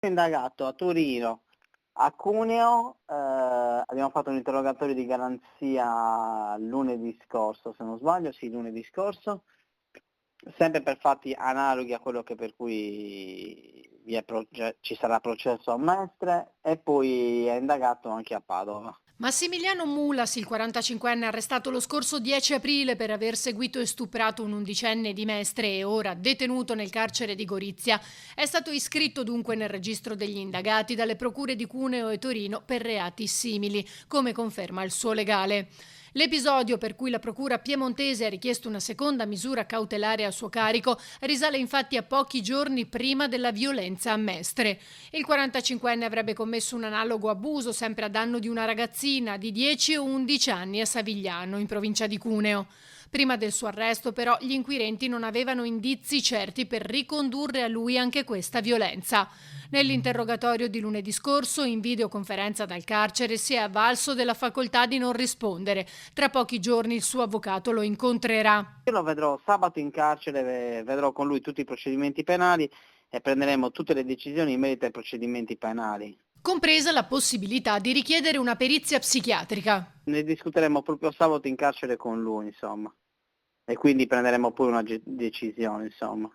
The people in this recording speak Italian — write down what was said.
indagato a Torino, a Cuneo, abbiamo fatto un interrogatorio di garanzia lunedì scorso, se non sbaglio, sì, lunedì scorso, sempre per fatti analoghi a quello che per cui ci sarà processo a Mestre, e poi è indagato anche a Padova. Massimiliano Mulas, il 45enne arrestato lo scorso 10 aprile per aver seguito e stuprato un undicenne di Mestre e ora detenuto nel carcere di Gorizia, è stato iscritto dunque nel registro degli indagati dalle procure di Cuneo e Torino per reati simili, come conferma il suo legale. L'episodio per cui la procura piemontese ha richiesto una seconda misura cautelare a suo carico risale infatti a pochi giorni prima della violenza a Mestre. Il 45enne avrebbe commesso un analogo abuso sempre a danno di una ragazzina di 10 o 11 anni a Savigliano, in provincia di Cuneo. Prima del suo arresto, però, gli inquirenti non avevano indizi certi per ricondurre a lui anche questa violenza. Nell'interrogatorio di lunedì scorso, in videoconferenza dal carcere, si è avvalso della facoltà di non rispondere. Tra pochi giorni il suo avvocato lo incontrerà. Io lo vedrò sabato in carcere, vedrò con lui tutti i procedimenti penali e prenderemo tutte le decisioni in merito ai procedimenti penali. Compresa la possibilità di richiedere una perizia psichiatrica. Ne discuteremo proprio sabato in carcere con lui, insomma, e quindi prenderemo poi una decisione, insomma.